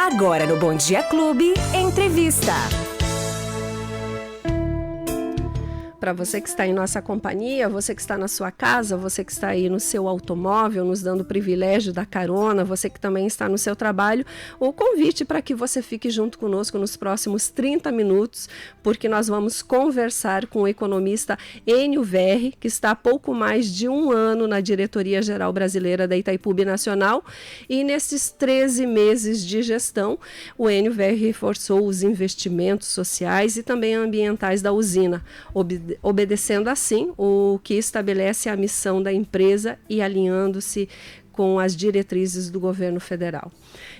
Agora no Bom Dia Clube, entrevista. Para você que está em nossa companhia, você que está na sua casa, você que está aí no seu automóvel, nos dando o privilégio da carona, você que também está no seu trabalho, o convite para que você fique junto conosco nos próximos 30 minutos, porque nós vamos conversar com o economista Enio Verri, que está há pouco mais de um ano na Diretoria Geral Brasileira da Itaipu Binacional, e nesses 13 meses de gestão, o Enio Verri reforçou os investimentos sociais e também ambientais da usina, obedecendo assim o que estabelece a missão da empresa e alinhando-se com as diretrizes do governo federal.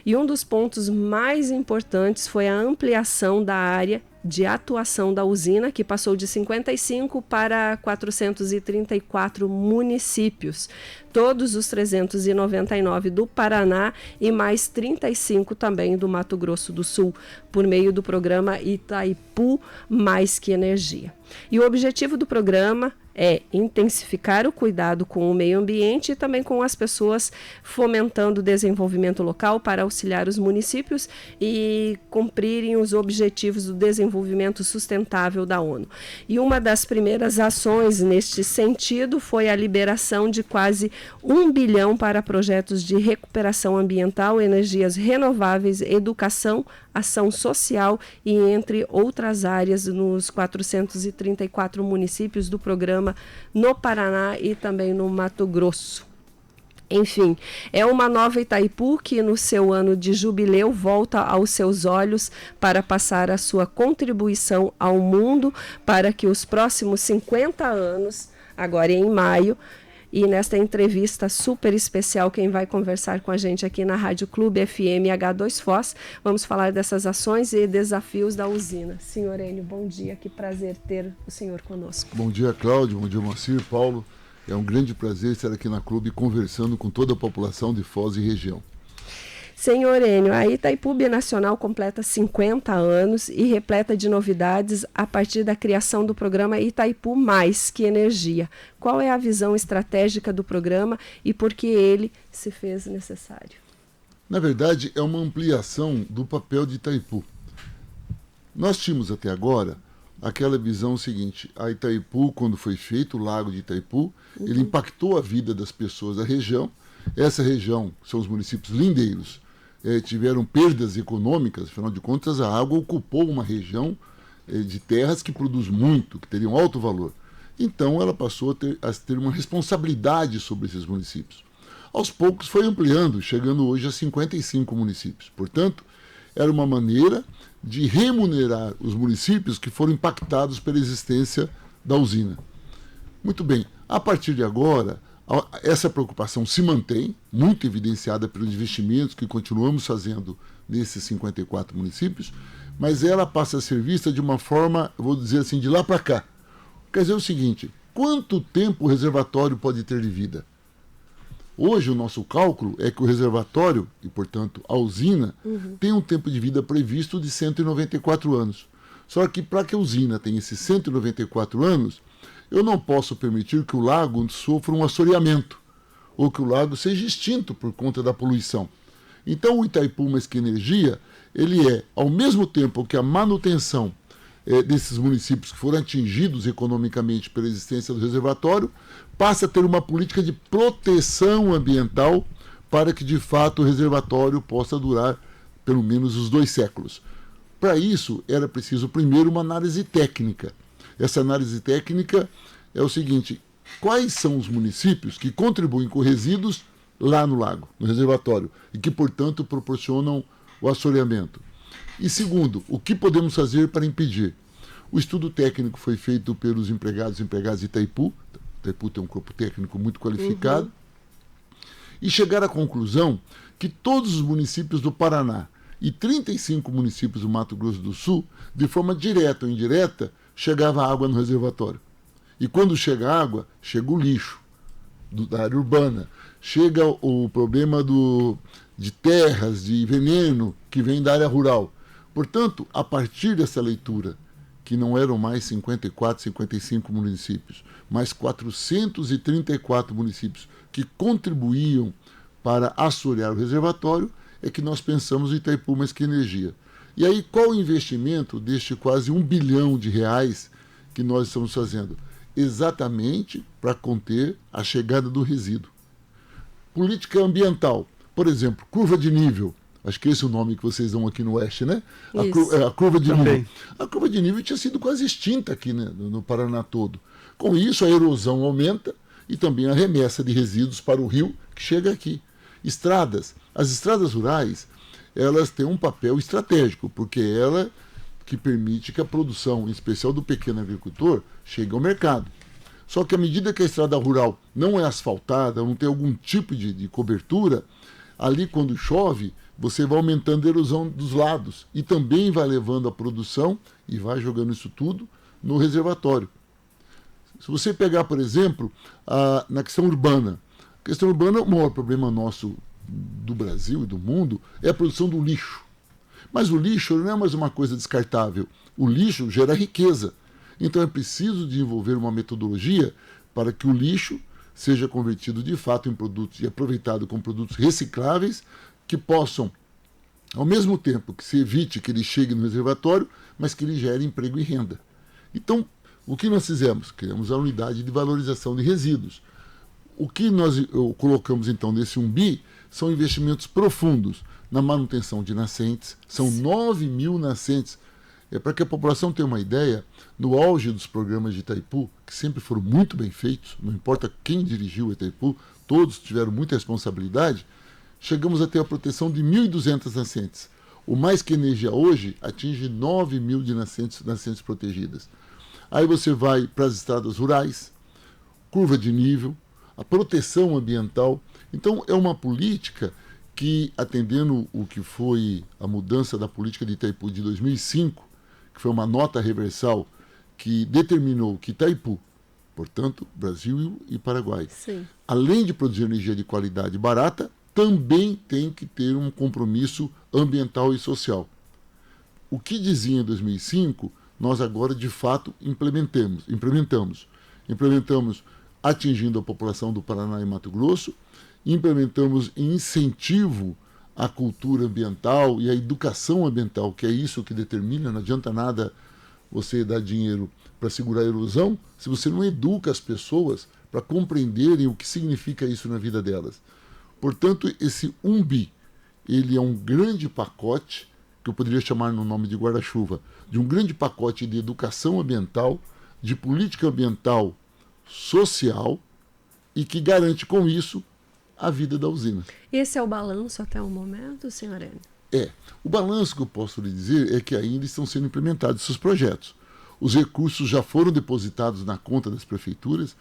E um dos pontos mais importantes foi a ampliação da área de atuação da usina, que passou de 55 para 434 municípios, todos os 399 do Paraná e mais 35 também do Mato Grosso do Sul, por meio do programa Itaipu Mais Que Energia. E o objetivo do programa é intensificar o cuidado com o meio ambiente e também com as pessoas, fomentando o desenvolvimento local para auxiliar os municípios e cumprirem os objetivos do desenvolvimento sustentável da ONU. E uma das primeiras ações neste sentido foi a liberação de quase 1 bilhão para projetos de recuperação ambiental, energias renováveis, educação, ação social e entre outras áreas nos 434 municípios do programa no Paraná e também no Mato Grosso. Enfim, é uma nova Itaipu que no seu ano de jubileu volta aos seus olhos para passar a sua contribuição ao mundo para que os próximos 50 anos, agora em maio, e nesta entrevista super especial, quem vai conversar com a gente aqui na Rádio Clube FM H2Foz, vamos falar dessas ações e desafios da usina. Senhor Enio, bom dia, que prazer ter o senhor conosco. Bom dia, Cláudio, bom dia, Moacir, Paulo. É um grande prazer estar aqui na Clube conversando com toda a população de Foz e região. Senhor Enio, a Itaipu Binacional completa 50 anos e repleta de novidades a partir da criação do programa Itaipu Mais Que Energia. Qual é a visão estratégica do programa e por que ele se fez necessário? Na verdade, é uma ampliação do papel de Itaipu. Nós tínhamos até agora aquela visão seguinte: a Itaipu, quando foi feito o Lago de Itaipu, ele impactou a vida das pessoas da região. Essa região são os municípios lindeiros. Tiveram perdas econômicas, afinal de contas a água ocupou uma região de terras que produz muito, que teriam alto valor. Então ela passou a ter uma responsabilidade sobre esses municípios. Aos poucos foi ampliando, chegando hoje a 55 municípios. Portanto, era uma maneira de remunerar os municípios que foram impactados pela existência da usina. Muito bem, a partir de agora, essa preocupação se mantém, muito evidenciada pelos investimentos que continuamos fazendo nesses 54 municípios, mas ela passa a ser vista de uma forma, vou dizer assim, de lá para cá. Quer dizer o seguinte: quanto tempo o reservatório pode ter de vida? Hoje o nosso cálculo é que o reservatório, e portanto a usina, tem um tempo de vida previsto de 194 anos. Só que para que a usina tenha esses 194 anos, eu não posso permitir que o lago sofra um assoreamento, ou que o lago seja extinto por conta da poluição. Então o Itaipu Mais Que Energia, ele é, ao mesmo tempo que a manutenção desses municípios que foram atingidos economicamente pela existência do reservatório, passa a ter uma política de proteção ambiental para que, de fato, o reservatório possa durar pelo menos os 2 séculos. Para isso, era preciso, primeiro, uma análise técnica. Essa análise técnica é o seguinte: quais são os municípios que contribuem com resíduos lá no lago, no reservatório, e que, portanto, proporcionam o assoreamento? E segundo, o que podemos fazer para impedir? O estudo técnico foi feito pelos empregados de Itaipu. Itaipu tem um corpo técnico muito qualificado. E chegaram à conclusão que todos os municípios do Paraná e 35 municípios do Mato Grosso do Sul, de forma direta ou indireta, chegava água no reservatório. E quando chega água, chega o lixo da área urbana, chega o problema de terras, de veneno que vem da área rural. Portanto, a partir dessa leitura, que não eram mais 54, 55 municípios, mas 434 municípios que contribuíam para assorear o reservatório, é que nós pensamos em Itaipu Mais Que Energia. E aí, qual o investimento deste quase R$ 1 bilhão que nós estamos fazendo? Exatamente para conter a chegada do resíduo. Política ambiental, por exemplo, curva de nível. Acho que esse é o nome que vocês dão aqui no Oeste, né? A curva de nível. A curva de nível tinha sido quase extinta aqui, né, no Paraná todo. Com isso, a erosão aumenta e também a remessa de resíduos para o rio que chega aqui. Estradas. As estradas rurais, elas têm um papel estratégico, porque ela que permite que a produção, em especial do pequeno agricultor, chegue ao mercado. Só que à medida que a estrada rural não é asfaltada, não tem algum tipo de cobertura, ali quando chove, você vai aumentando a erosão dos lados e também vai levando a produção e vai jogando isso tudo no reservatório. Se você pegar, por exemplo, na questão urbana, o maior problema nosso do Brasil e do mundo é a produção do lixo. Mas o lixo não é mais uma coisa descartável. O lixo gera riqueza. Então é preciso desenvolver uma metodologia para que o lixo seja convertido de fato em produtos e aproveitado como produtos recicláveis que possam, ao mesmo tempo que se evite que ele chegue no reservatório, mas que ele gere emprego e renda. Então, o que nós fizemos? Criamos a unidade de valorização de resíduos. O que nós colocamos então nesse 1 bi são investimentos profundos na manutenção de nascentes, são 9 mil nascentes. Para que a população tenha uma ideia, no auge dos programas de Itaipu, que sempre foram muito bem feitos, não importa quem dirigiu o Itaipu, todos tiveram muita responsabilidade, chegamos a ter a proteção de 1.200 nascentes. O Mais Que Energia hoje atinge 9 mil de nascentes protegidas. Aí você vai para as estradas rurais, curva de nível, a proteção ambiental. Então é uma política que, atendendo o que foi a mudança da política de Itaipu de 2005, que foi uma nota reversal que determinou que Itaipu, portanto, Brasil e Paraguai, sim, além de produzir energia de qualidade e barata, também tem que ter um compromisso ambiental e social. O que dizia em 2005, nós agora de fato implementamos atingindo a população do Paraná e Mato Grosso, implementamos incentivo à cultura ambiental e à educação ambiental, que é isso que determina. Não adianta nada você dar dinheiro para segurar a erosão se você não educa as pessoas para compreenderem o que significa isso na vida delas. Portanto, esse 1 bi, ele é um grande pacote, que eu poderia chamar no nome de guarda-chuva, de um grande pacote de educação ambiental, de política ambiental social, e que garante com isso a vida da usina. Esse é o balanço até o momento, senhor Enio? O balanço que eu posso lhe dizer é que ainda estão sendo implementados esses projetos. Os recursos já foram depositados na conta das prefeituras,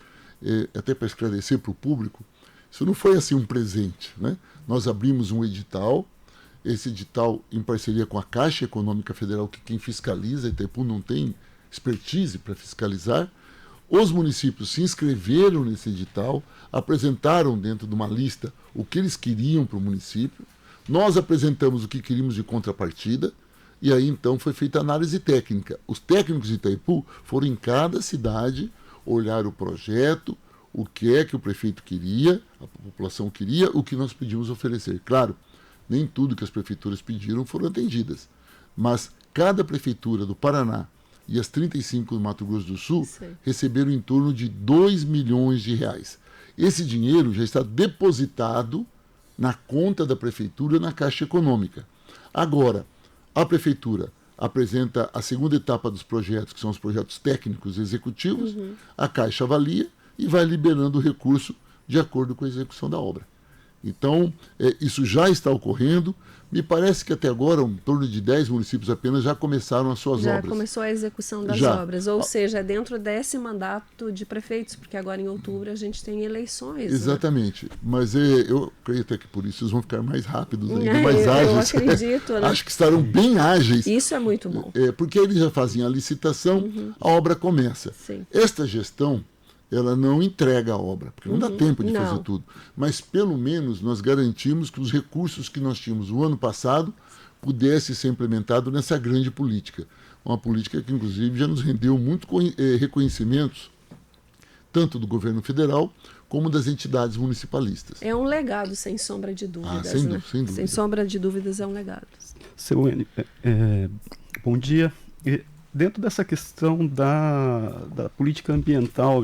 até para esclarecer para o público, isso não foi assim um presente, né? Nós abrimos um edital, esse edital em parceria com a Caixa Econômica Federal, que quem fiscaliza, Itaipu não tem expertise para fiscalizar. Os municípios se inscreveram nesse edital, apresentaram dentro de uma lista o que eles queriam para o município, nós apresentamos o que queríamos de contrapartida, e aí então foi feita análise técnica. Os técnicos de Itaipu foram em cada cidade olhar o projeto, o que é que o prefeito queria, a população queria, o que nós pedimos oferecer. Claro, nem tudo que as prefeituras pediram foram atendidas, mas cada prefeitura do Paraná e as 35 do Mato Grosso do Sul receberam em torno de 2 milhões de reais. Esse dinheiro já está depositado na conta da prefeitura na Caixa Econômica. Agora, a prefeitura apresenta a segunda etapa dos projetos, que são os projetos técnicos e executivos, a Caixa avalia e vai liberando o recurso de acordo com a execução da obra. Então, isso já está ocorrendo. Me parece que até agora, em torno de 10 municípios apenas já começaram as suas obras. Já começou a execução das obras, ou seja, dentro desse mandato de prefeitos, porque agora em outubro a gente tem eleições. Exatamente, né? Mas eu creio até que por isso eles vão ficar mais rápidos, ainda mais ágeis. Eu acredito, né? Acho que estarão bem ágeis. Isso é muito bom. Porque eles já fazem a licitação, a obra começa. Sim. Esta gestão, ela não entrega a obra, porque não dá tempo de fazer tudo. Mas, pelo menos, nós garantimos que os recursos que nós tínhamos o ano passado pudessem ser implementados nessa grande política. Uma política que, inclusive, já nos rendeu muito reconhecimentos, tanto do governo federal como das entidades municipalistas. É um legado, sem sombra de dúvidas. Sem né? dúvida. Sem sombra de dúvidas, é um legado. Seu Enio, bom dia. Dentro dessa questão da política ambiental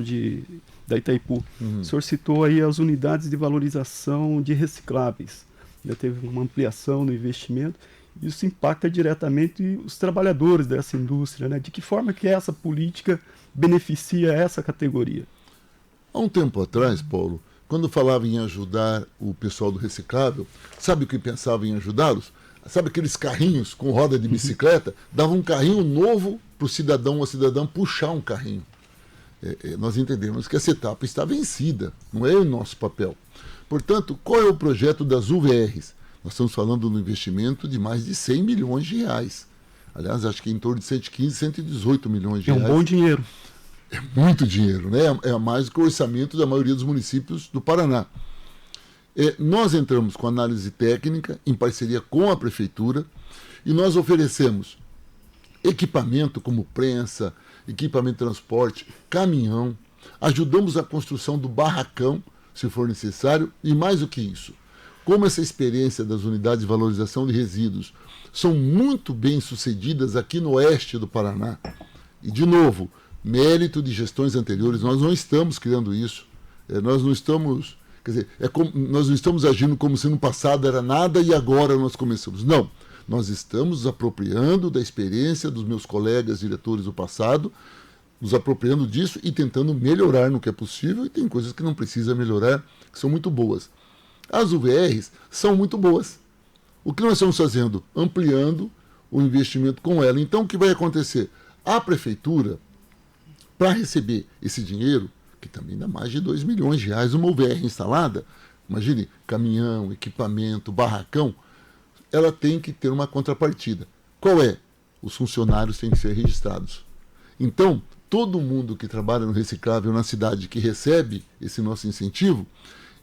da Itaipu, o senhor citou aí as unidades de valorização de recicláveis. Já teve uma ampliação no investimento. Isso impacta diretamente os trabalhadores dessa indústria, né? De que forma que essa política beneficia essa categoria? Há um tempo atrás, Paulo, quando falava em ajudar o pessoal do reciclável, sabe o que pensava em ajudá-los? Sabe aqueles carrinhos com roda de bicicleta? Dava um carrinho novo para o cidadão ou a cidadã puxar um carrinho. Nós entendemos que essa etapa está vencida, não é o nosso papel. Portanto, qual é o projeto das UVRs? Nós estamos falando de um investimento de mais de 100 milhões de reais. Aliás, acho que em torno de 115, 118 milhões de reais. É um bom dinheiro. É muito dinheiro, né? É mais do que o orçamento da maioria dos municípios do Paraná. Nós entramos com análise técnica, em parceria com a prefeitura, e nós oferecemos equipamento como prensa, equipamento de transporte, caminhão, ajudamos a construção do barracão, se for necessário, e mais do que isso. Como essa experiência das unidades de valorização de resíduos são muito bem sucedidas aqui no oeste do Paraná, e de novo, mérito de gestões anteriores, nós não estamos criando isso, nós não estamos... Quer dizer, nós não estamos agindo como se no passado era nada e agora nós começamos. Não, nós estamos nos apropriando da experiência dos meus colegas diretores do passado, nos apropriando disso e tentando melhorar no que é possível, e tem coisas que não precisa melhorar, que são muito boas. As UVRs são muito boas. O que nós estamos fazendo? Ampliando o investimento com ela. Então, o que vai acontecer? A prefeitura, para receber esse dinheiro, que também dá mais de 2 milhões de reais, uma UVR instalada, imagine, caminhão, equipamento, barracão, ela tem que ter uma contrapartida. Qual é? Os funcionários têm que ser registrados. Então, todo mundo que trabalha no reciclável na cidade que recebe esse nosso incentivo,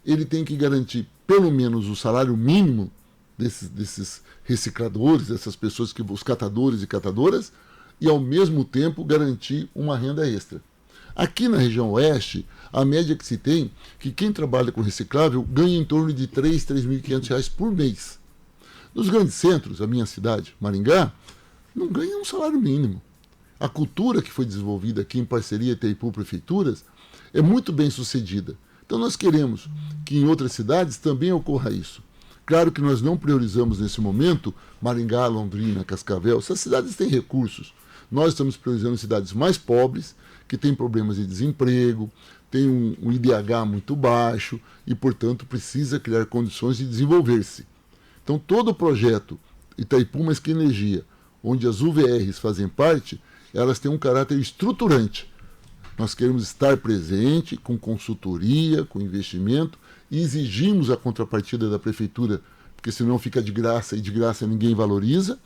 ele tem que garantir pelo menos o salário mínimo desses recicladores, dessas pessoas, os catadores e catadoras, e ao mesmo tempo garantir uma renda extra. Aqui na região oeste, a média que se tem é que quem trabalha com reciclável ganha em torno de R$ 3.500 reais por mês. Nos grandes centros, a minha cidade, Maringá, não ganha um salário mínimo. A cultura que foi desenvolvida aqui em parceria Itaipu Prefeituras é muito bem sucedida. Então nós queremos que em outras cidades também ocorra isso. Claro que nós não priorizamos nesse momento Maringá, Londrina, Cascavel. Essas cidades têm recursos. Nós estamos priorizando cidades mais pobres, que têm problemas de desemprego, tem um IDH muito baixo e, portanto, precisa criar condições de desenvolver-se. Então, todo o projeto Itaipu Mais Que Energia, onde as UVRs fazem parte, elas têm um caráter estruturante. Nós queremos estar presente com consultoria, com investimento, e exigimos a contrapartida da prefeitura, porque senão fica de graça, e de graça ninguém valoriza,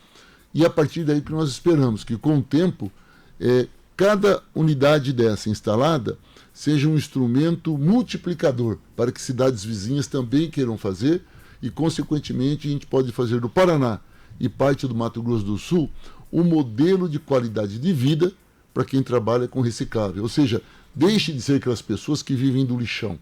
e a partir daí que nós esperamos que, com o tempo, cada unidade dessa instalada seja um instrumento multiplicador para que cidades vizinhas também queiram fazer e, consequentemente, a gente pode fazer do Paraná e parte do Mato Grosso do Sul um modelo de qualidade de vida para quem trabalha com reciclável. Ou seja, deixe de ser aquelas pessoas que vivem do lixão,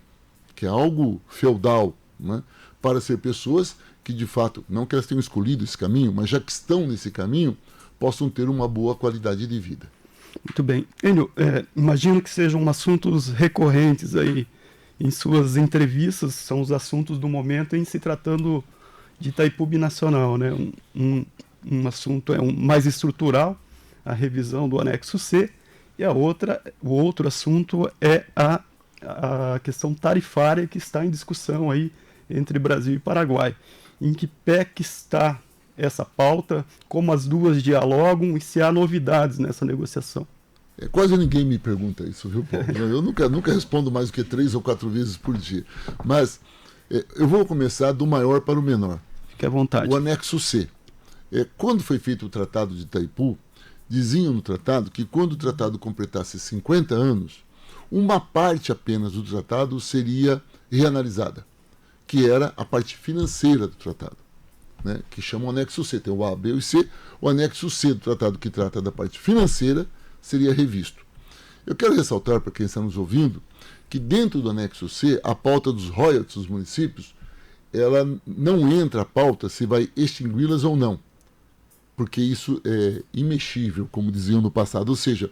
que é algo feudal, né? Para ser pessoas que, de fato, não que elas tenham escolhido esse caminho, mas já que estão nesse caminho, possam ter uma boa qualidade de vida. Muito bem. Enio, imagino que sejam assuntos recorrentes aí em suas entrevistas, são os assuntos do momento em se tratando de Itaipu Binacional, né? Um assunto mais estrutural, a revisão do anexo C, e o outro assunto é a questão tarifária que está em discussão aí entre Brasil e Paraguai. Em que pé que está essa pauta, como as duas dialogam e se há novidades nessa negociação? Quase ninguém me pergunta isso, viu, Paulo? Eu nunca respondo mais do que 3 ou 4 vezes por dia. Mas eu vou começar do maior para o menor. Fique à vontade. O anexo C. Quando foi feito o Tratado de Itaipu, diziam no tratado que quando o tratado completasse 50 anos, uma parte apenas do tratado seria reanalisada, que era a parte financeira do tratado, né, que chama o anexo C. Tem o A, B e o C. O anexo C do tratado, que trata da parte financeira, seria revisto. Eu quero ressaltar para quem está nos ouvindo que dentro do anexo C, a pauta dos royalties dos municípios, ela não entra a pauta se vai extingui-las ou não, porque isso é imexível, como diziam no passado, ou seja,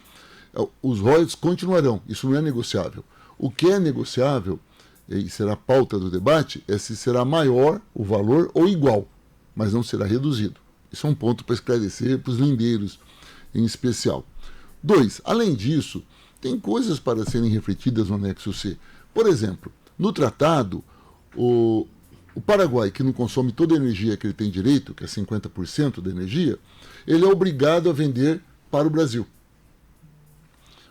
os royalties continuarão, isso não é negociável. O que é negociável, e será pauta do debate, é se será maior o valor ou igual, mas não será reduzido. Isso é um ponto para esclarecer para os lindeiros em especial. 2. Além disso, tem coisas para serem refletidas no anexo C. Por exemplo, no tratado, o Paraguai, que não consome toda a energia que ele tem direito, que é 50% da energia, ele é obrigado a vender para o Brasil.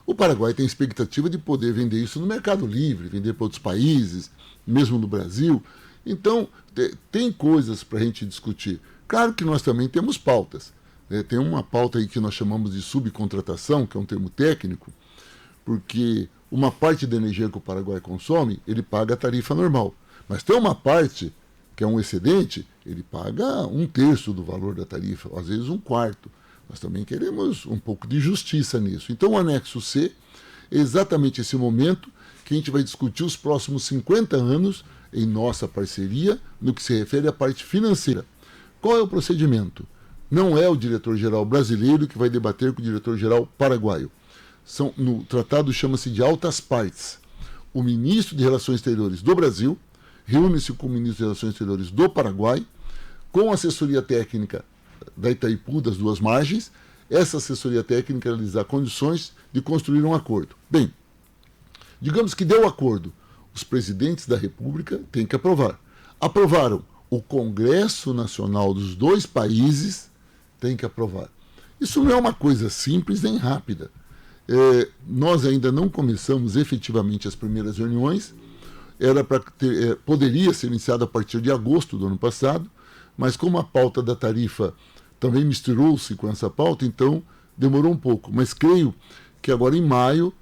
O Paraguai tem expectativa de poder vender isso no mercado livre, vender para outros países, mesmo no Brasil. Então, tem coisas para a gente discutir. Claro que nós também temos pautas. Tem uma pauta aí que nós chamamos de subcontratação, que é um termo técnico, porque uma parte da energia que o Paraguai consome, ele paga a tarifa normal. Mas tem uma parte, que é um excedente, ele paga 1/3 do valor da tarifa, às vezes 1/4. Nós também queremos um pouco de justiça nisso. Então, o anexo C é exatamente esse momento que a gente vai discutir os próximos 50 anos em nossa parceria no que se refere à parte financeira. Qual é o procedimento? Não é o diretor-geral brasileiro que vai debater com o diretor-geral paraguaio. No tratado chama-se de altas partes. O ministro de Relações Exteriores do Brasil reúne-se com o ministro de Relações Exteriores do Paraguai, com assessoria técnica da Itaipu, das duas margens. Essa assessoria técnica analisar condições de construir um acordo. Bem, digamos que deu acordo. Os presidentes da República têm que aprovar. Aprovaram. O Congresso Nacional dos dois países tem que aprovar. Isso não é uma coisa simples nem rápida. Nós ainda não começamos efetivamente as primeiras reuniões. Poderia ser iniciado a partir de agosto do ano passado, mas como a pauta da tarifa também misturou-se com essa pauta, então demorou um pouco. Mas creio que agora em maio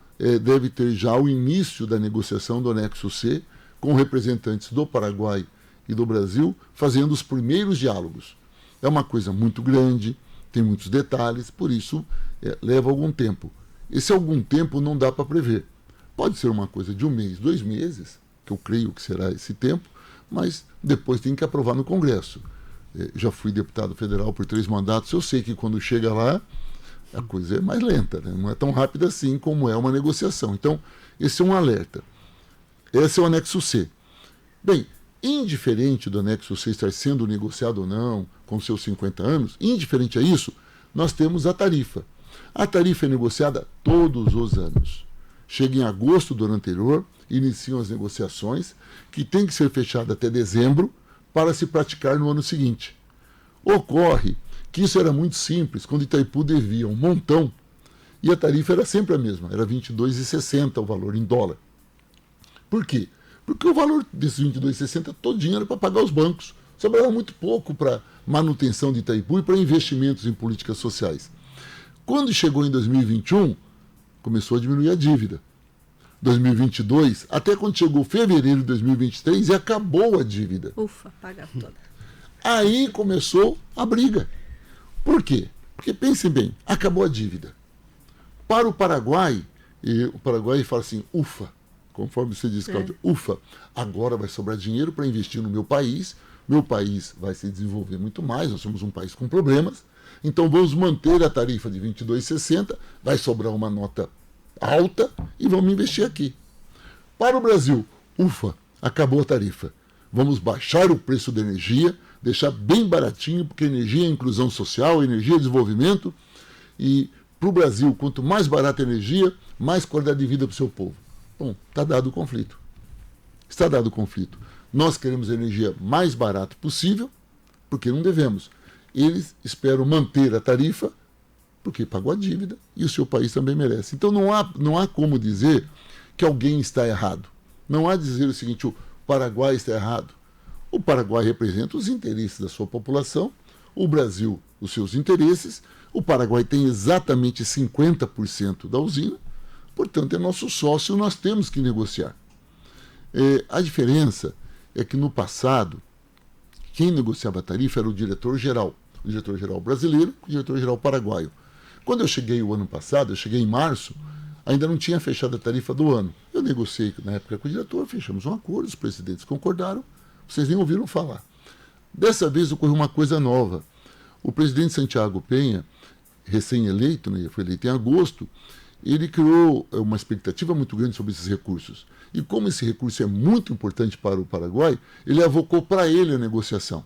deve ter já o início da negociação do anexo C, com representantes do Paraguai e do Brasil, fazendo os primeiros diálogos. É uma coisa muito grande, tem muitos detalhes, por isso leva algum tempo. Esse algum tempo não dá para prever. Pode ser uma coisa de 1 mês, 2 meses, que eu creio que será esse tempo, mas depois tem que aprovar no Congresso. Já fui deputado federal por 3 mandatos, eu sei que quando chega lá, a coisa é mais lenta, né? Não é tão rápida assim como é uma negociação. Então, esse é um alerta. Esse é o anexo C. Bem, indiferente do anexo C estar sendo negociado ou não, com seus 50 anos, indiferente a isso, nós temos a tarifa. A tarifa é negociada todos os anos. Chega em agosto do ano anterior, iniciam as negociações, que tem que ser fechada até dezembro, para se praticar no ano seguinte. Ocorre que isso era muito simples, quando Itaipu devia um montão, e a tarifa era sempre a mesma, era R$ 22,60 o valor em dólar. Por quê? Porque o valor desses R$ 22,60 todinho era para pagar os bancos. Sobrava muito pouco para manutenção de Itaipu e para investimentos em políticas sociais. Quando chegou em 2021, começou a diminuir a dívida. 2022, até quando chegou fevereiro de 2023 e acabou a dívida. Ufa, paga toda. Aí começou a briga. Por quê? Porque pensem bem, acabou a dívida. Para o Paraguai, e o Paraguai fala assim, ufa, conforme você disse, Cláudio, ufa, agora vai sobrar dinheiro para investir no meu país vai se desenvolver muito mais, nós somos um país com problemas, então vamos manter a tarifa de R$ 22,60, vai sobrar uma nota alta e vamos investir aqui. Para o Brasil, ufa, acabou a tarifa. Vamos baixar o preço da energia, deixar bem baratinho, porque energia é inclusão social, energia é desenvolvimento. E para o Brasil, quanto mais barata a energia, mais qualidade de vida para o seu povo. Bom, está dado o conflito. Está dado o conflito. Nós queremos a energia mais barata possível, porque não devemos. Eles esperam manter a tarifa, porque pagou a dívida e o seu país também merece. Então não há como dizer que alguém está errado. Não há dizer o seguinte, o Paraguai está errado. O Paraguai representa os interesses da sua população, o Brasil os seus interesses, o Paraguai tem exatamente 50% da usina, portanto é nosso sócio, nós temos que negociar. A diferença é que no passado, quem negociava a tarifa era o diretor-geral brasileiro e o diretor-geral paraguaio. Quando eu cheguei o ano passado, eu cheguei em março, ainda não tinha fechado a tarifa do ano. Eu negociei na época com o diretor, fechamos um acordo, os presidentes concordaram, vocês nem ouviram falar. Dessa vez ocorreu uma coisa nova. O presidente Santiago Penha, recém-eleito, né, foi eleito em agosto, ele criou uma expectativa muito grande sobre esses recursos. E como esse recurso é muito importante para o Paraguai, ele avocou para ele a negociação.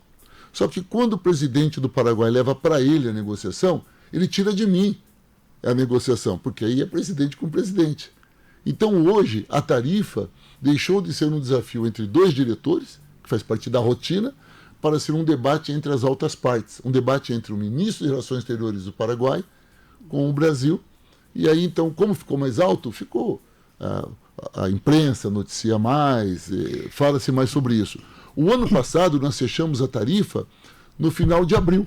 Só que quando o presidente do Paraguai leva para ele a negociação, ele tira de mim a negociação, porque aí é presidente com presidente. Então hoje a tarifa deixou de ser um desafio entre dois diretores, que faz parte da rotina, para ser um debate entre as altas partes, um debate entre o ministro de Relações Exteriores do Paraguai com o Brasil. E aí então, como ficou mais alto, ficou a imprensa noticia mais, fala-se mais sobre isso. O ano passado nós fechamos a tarifa no final de abril,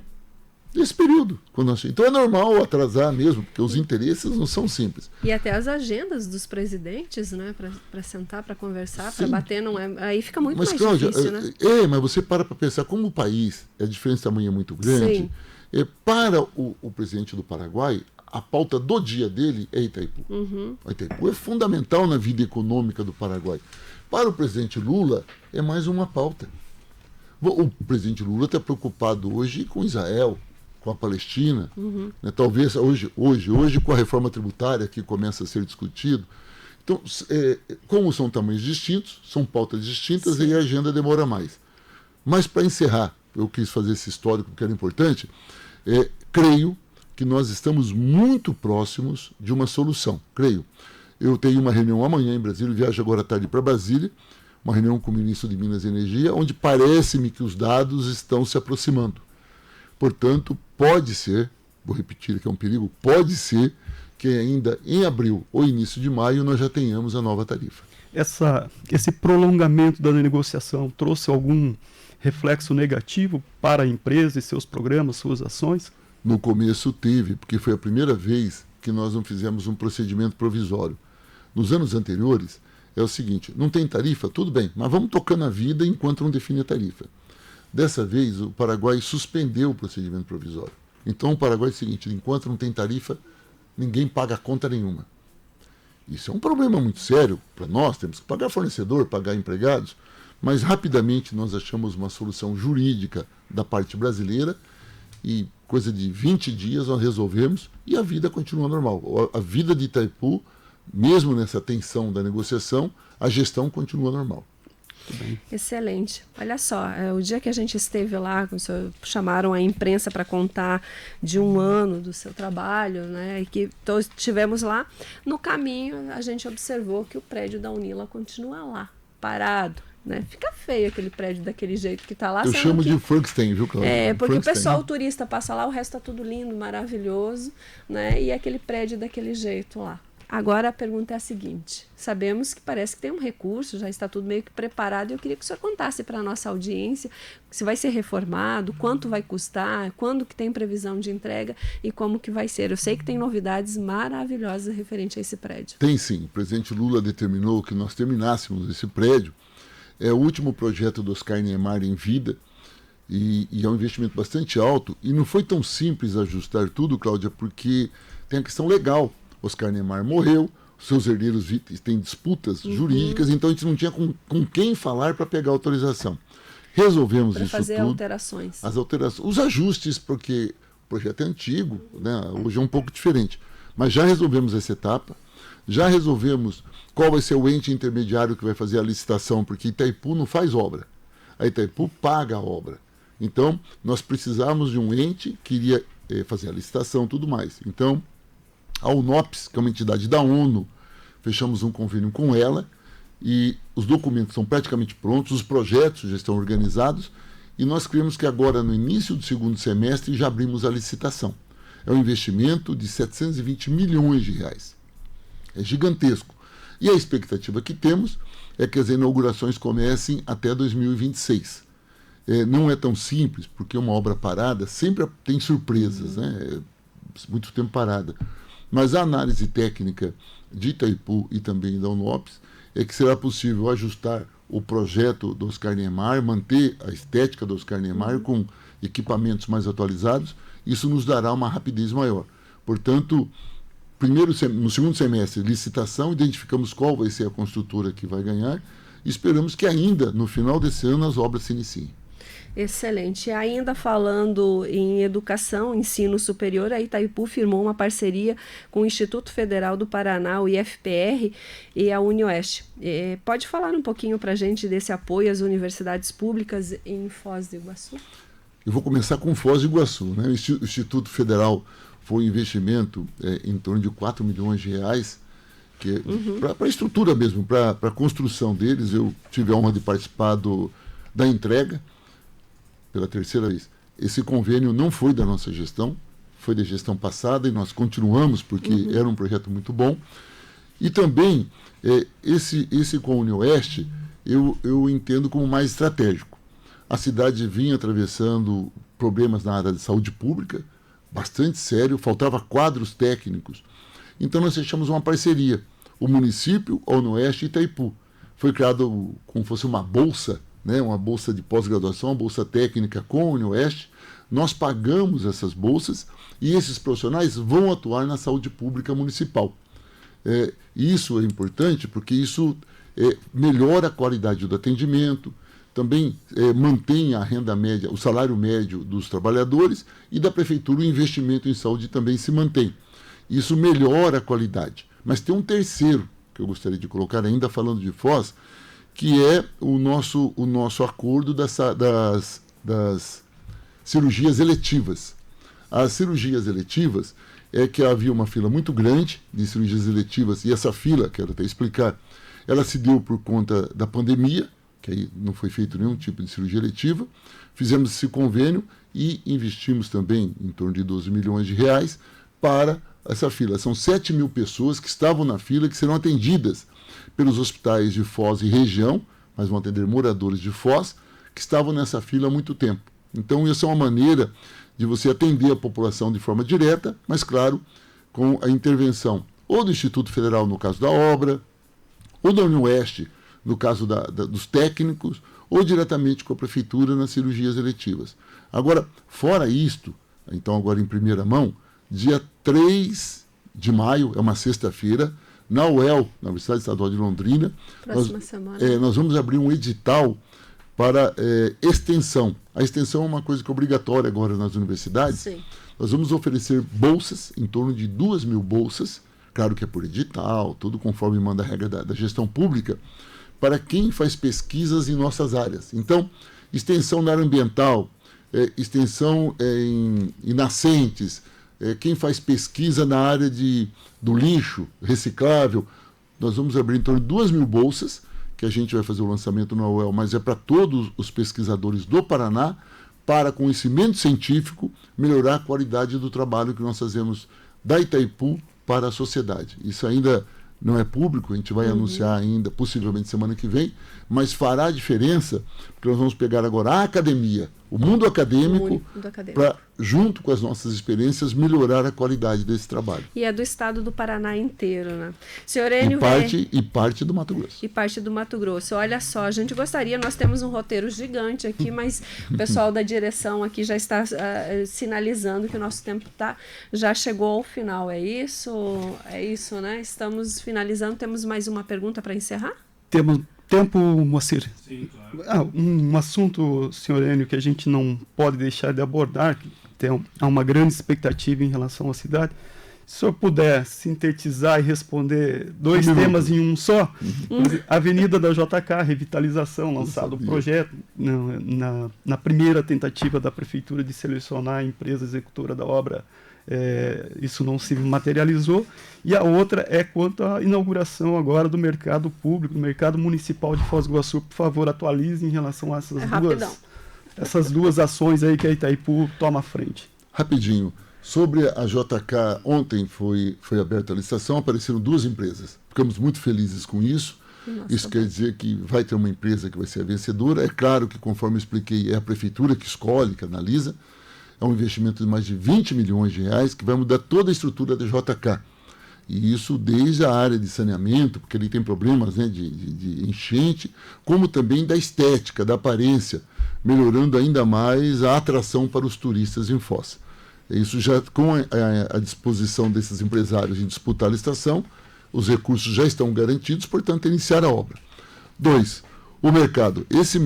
desse período. Então é normal atrasar mesmo, porque os interesses não são simples. E até as agendas dos presidentes, né, para sentar, para conversar, para bater, não é, aí fica muito mais Cláudia, difícil, né? Mas você para pensar, como o país, a diferença de tamanho é muito grande, para o presidente do Paraguai, a pauta do dia dele é Itaipu. Itaipu é fundamental na vida econômica do Paraguai. Para o presidente Lula, é mais uma pauta. O presidente Lula está preocupado hoje com Israel, com a Palestina, né? Talvez hoje com a reforma tributária que começa a ser discutido. Então, como são tamanhos distintos, são pautas distintas e a agenda demora mais. Mas para encerrar, eu quis fazer esse histórico que era importante, creio que nós estamos muito próximos de uma solução, creio. Eu tenho uma reunião amanhã em Brasília, viajo agora à tarde para Brasília, uma reunião com o ministro de Minas e Energia, onde parece-me que os dados estão se aproximando. Portanto, pode ser, vou repetir que é um perigo, pode ser que ainda em abril ou início de maio nós já tenhamos a nova tarifa. Esse prolongamento da negociação trouxe algum reflexo negativo para a empresa e seus programas, suas ações? No começo teve, porque foi a primeira vez que nós não fizemos um procedimento provisório. Nos anos anteriores, é o seguinte, não tem tarifa? Tudo bem, mas vamos tocando a vida enquanto não define a tarifa. Dessa vez, o Paraguai suspendeu o procedimento provisório. Então, o Paraguai é o seguinte, enquanto não tem tarifa, ninguém paga conta nenhuma. Isso é um problema muito sério para nós, temos que pagar fornecedor, pagar empregados, mas rapidamente nós achamos uma solução jurídica da parte brasileira e coisa de 20 dias nós resolvemos e a vida continua normal. A vida de Itaipu, mesmo nessa tensão da negociação, a gestão continua normal. Excelente. Olha só, o dia que a gente esteve lá, chamaram a imprensa para contar de um ano do seu trabalho, né, e que todos estivemos lá, no caminho a gente observou que o prédio da Unila continua lá, parado. Né? Fica feio aquele prédio daquele jeito que está lá. Eu chamo de Frankenstein, viu, Cláudia? Porque o pessoal, o turista passa lá, o resto está tudo lindo, maravilhoso, né? E aquele prédio daquele jeito lá. Agora a pergunta é a seguinte, sabemos que parece que tem um recurso, já está tudo meio que preparado, e eu queria que o senhor contasse para a nossa audiência se vai ser reformado, quanto vai custar, quando que tem previsão de entrega e como que vai ser. Eu sei que tem novidades maravilhosas referente a esse prédio. Tem sim, o presidente Lula determinou que nós terminássemos esse prédio. É o último projeto do Oscar Niemeyer em vida e é um investimento bastante alto. E não foi tão simples ajustar tudo, Cláudia, porque tem a questão legal. Oscar Niemeyer morreu, seus herdeiros têm disputas jurídicas, então a gente não tinha com quem falar para pegar autorização. Resolvemos isso tudo. Para fazer alterações. As alterações, os ajustes, porque o projeto é antigo, né? Hoje é um pouco diferente. Mas já resolvemos essa etapa, já resolvemos qual vai ser o ente intermediário que vai fazer a licitação, porque Itaipu não faz obra. A Itaipu paga a obra. Então, nós precisávamos de um ente que iria fazer a licitação e tudo mais. Então, a UNOPS, que é uma entidade da ONU, fechamos um convênio com ela e os documentos são praticamente prontos, os projetos já estão organizados e nós cremos que agora, no início do segundo semestre, já abrimos a licitação. É um investimento de 720 milhões de reais. É gigantesco. E a expectativa que temos é que as inaugurações comecem até 2026. Não é tão simples, porque uma obra parada sempre tem surpresas, né? Muito tempo parada. Mas a análise técnica de Itaipu e também da UNOPS é que será possível ajustar o projeto do Oscar Niemeyer, manter a estética do Oscar Niemeyer com equipamentos mais atualizados. Isso nos dará uma rapidez maior. Portanto, no segundo semestre, licitação, identificamos qual vai ser a construtora que vai ganhar e esperamos que ainda, no final desse ano, as obras se iniciem. Excelente. E ainda falando em educação, ensino superior, a Itaipu firmou uma parceria com o Instituto Federal do Paraná, o IFPR, e a UniOeste. Pode falar um pouquinho para a gente desse apoio às universidades públicas em Foz do Iguaçu? Eu vou começar com Foz do Iguaçu, né? O Instituto Federal foi um investimento em torno de 4 milhões de reais, para a estrutura mesmo, para a construção deles. Eu tive a honra de participar da entrega pela terceira vez. Esse convênio não foi da nossa gestão, foi da gestão passada e nós continuamos porque era um projeto muito bom. E também esse com a UniOeste eu entendo como mais estratégico. A cidade vinha atravessando problemas na área de saúde pública, bastante sério, faltava quadros técnicos. Então nós fechamos uma parceria, o município, a UniOeste e Itaipu. Foi criado como fosse uma bolsa, né, uma bolsa de pós-graduação, uma bolsa técnica com a UniOeste. Nós pagamos essas bolsas e esses profissionais vão atuar na saúde pública municipal. Isso é importante porque isso melhora a qualidade do atendimento, também mantém a renda média, o salário médio dos trabalhadores e da prefeitura o investimento em saúde também se mantém. Isso melhora a qualidade. Mas tem um terceiro que eu gostaria de colocar ainda falando de Foz, que é o nosso acordo das cirurgias eletivas. As cirurgias eletivas é que havia uma fila muito grande de cirurgias eletivas, e essa fila, quero até explicar, ela se deu por conta da pandemia, que aí não foi feito nenhum tipo de cirurgia eletiva. Fizemos esse convênio e investimos também em torno de 12 milhões de reais para essa fila. São 7 mil pessoas que estavam na fila, que serão atendidas pelos hospitais de Foz e região, mas vão atender moradores de Foz, que estavam nessa fila há muito tempo. Então, isso é uma maneira de você atender a população de forma direta, mas, claro, com a intervenção ou do Instituto Federal, no caso da obra, ou da UniOeste, no caso dos técnicos, ou diretamente com a prefeitura nas cirurgias eletivas. Agora, fora isto, então agora em primeira mão, dia 3 de maio, é uma sexta-feira, na UEL, na Universidade Estadual de Londrina, nós vamos abrir um edital para extensão. A extensão é uma coisa que é obrigatória agora nas universidades. Sim. Nós vamos oferecer bolsas, em torno de 2 mil bolsas, claro que é por edital, tudo conforme manda a regra da gestão pública, para quem faz pesquisas em nossas áreas. Então, extensão na área ambiental, extensão em nascentes, quem faz pesquisa na área do lixo reciclável, nós vamos abrir em torno de 2 mil bolsas, que a gente vai fazer o lançamento na UEL, mas é para todos os pesquisadores do Paraná, para conhecimento científico, melhorar a qualidade do trabalho que nós fazemos da Itaipu para a sociedade. Isso ainda não é público, a gente vai anunciar ainda, possivelmente semana que vem, mas fará diferença, porque nós vamos pegar agora a academia, o mundo acadêmico, para, junto com as nossas experiências, melhorar a qualidade desse trabalho. E é do estado do Paraná inteiro, né? Senhor Enio, e parte do Mato Grosso. E parte do Mato Grosso. Olha só, a gente gostaria, nós temos um roteiro gigante aqui, mas o pessoal da direção aqui já está sinalizando que o nosso tempo já chegou ao final. É isso, né? Estamos finalizando. Temos mais uma pergunta para encerrar? Temos tempo, Moacir. Sim, claro. Um assunto, senhor Enio, que a gente não pode deixar de abordar, que há uma grande expectativa em relação à cidade. Se o senhor puder sintetizar e responder 2 temas em um só, Avenida da JK, revitalização, lançado o projeto na primeira tentativa da Prefeitura de selecionar a empresa executora da obra, isso não se materializou. E a outra é quanto à inauguração agora do mercado público, do mercado municipal de Foz do Iguaçu. Por favor, atualize em relação a essas duas ações aí que a Itaipu toma à frente. Rapidinho. Sobre a JK, ontem foi aberta a licitação, apareceram 2 empresas. Ficamos muito felizes com isso. Isso quer dizer que vai ter uma empresa que vai ser a vencedora. É claro que, conforme eu expliquei, é a prefeitura que escolhe, que analisa. É um investimento de mais de 20 milhões de reais que vai mudar toda a estrutura da JK. E isso desde a área de saneamento, porque ali tem problemas, né, de enchente, como também da estética, da aparência, melhorando ainda mais a atração para os turistas em Foz. Isso já, com a disposição desses empresários em disputar a licitação, os recursos já estão garantidos, portanto, iniciar a obra. 2, o mercado. Esse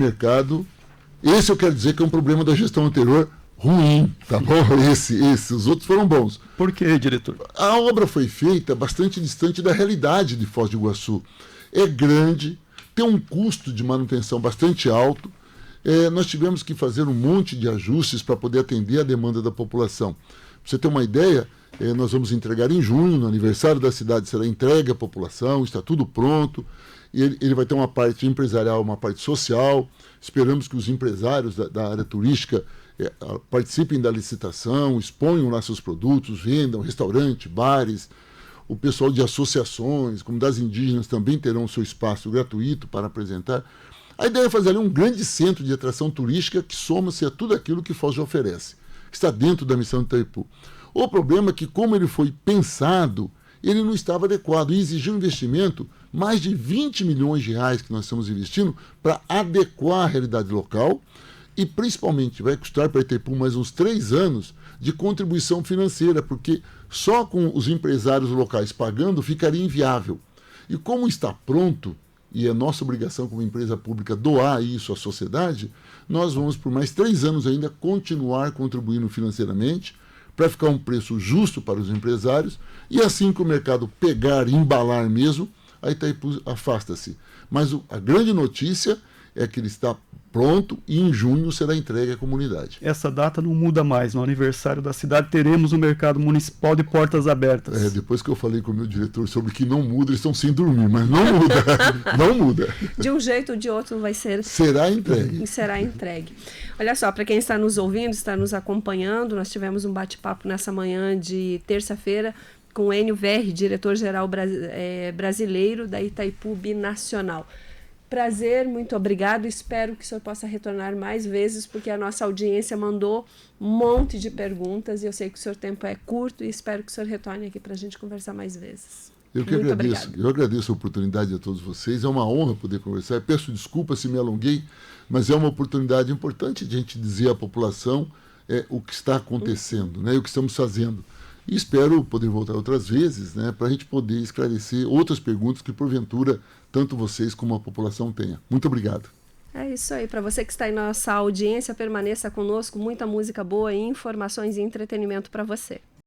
eu quero dizer que é um problema da gestão anterior ruim, tá bom? Os outros foram bons. Por quê, diretor? A obra foi feita bastante distante da realidade de Foz do Iguaçu. É grande, tem um custo de manutenção bastante alto. Nós tivemos que fazer um monte de ajustes para poder atender a demanda da população. Para você ter uma ideia, nós vamos entregar em junho, no aniversário da cidade, será entregue à população, está tudo pronto. Ele vai ter uma parte empresarial, uma parte social. Esperamos que os empresários da área turística participem da licitação, exponham lá seus produtos, vendam, restaurante, bares. O pessoal de associações, comunidades indígenas, também terão seu espaço gratuito para apresentar. A ideia é fazer ali um grande centro de atração turística que soma-se a tudo aquilo que Foz já oferece, que está dentro da missão de Itaipu. O problema é que, como ele foi pensado, ele não estava adequado e exigiu um investimento, mais de 20 milhões de reais que nós estamos investindo para adequar a realidade local e, principalmente, vai custar para Itaipu mais uns 3 anos de contribuição financeira, porque só com os empresários locais pagando ficaria inviável. E como está pronto, e é nossa obrigação como empresa pública doar isso à sociedade, nós vamos por mais 3 anos ainda continuar contribuindo financeiramente para ficar um preço justo para os empresários e assim que o mercado pegar e embalar mesmo, a Itaipu afasta-se. Mas a grande notícia é que ele está pronto e em junho será entregue à comunidade. Essa data não muda mais. No aniversário da cidade teremos o mercado municipal de portas abertas. Depois que eu falei com o meu diretor sobre que não muda, eles estão sem dormir, mas não muda. Não muda. De um jeito ou de outro vai ser... Será entregue. Será entregue. Olha só, para quem está nos ouvindo, está nos acompanhando, nós tivemos um bate-papo nessa manhã de terça-feira com o Enio Verri, diretor-geral brasileiro da Itaipu Binacional. Prazer, muito obrigado. Espero que o senhor possa retornar mais vezes, porque a nossa audiência mandou um monte de perguntas e eu sei que o seu tempo é curto e espero que o senhor retorne aqui para a gente conversar mais vezes. Eu que muito agradeço. Obrigado. Eu agradeço a oportunidade a todos vocês. É uma honra poder conversar. Eu peço desculpa se me alonguei, mas é uma oportunidade importante de a gente dizer à população o que está acontecendo, né, e o que estamos fazendo. E espero poder voltar outras vezes, né, para a gente poder esclarecer outras perguntas que, porventura, tanto vocês como a população tenha. Muito obrigado. É isso aí. Para você que está em nossa audiência, permaneça conosco. Muita música boa, informações e entretenimento para você.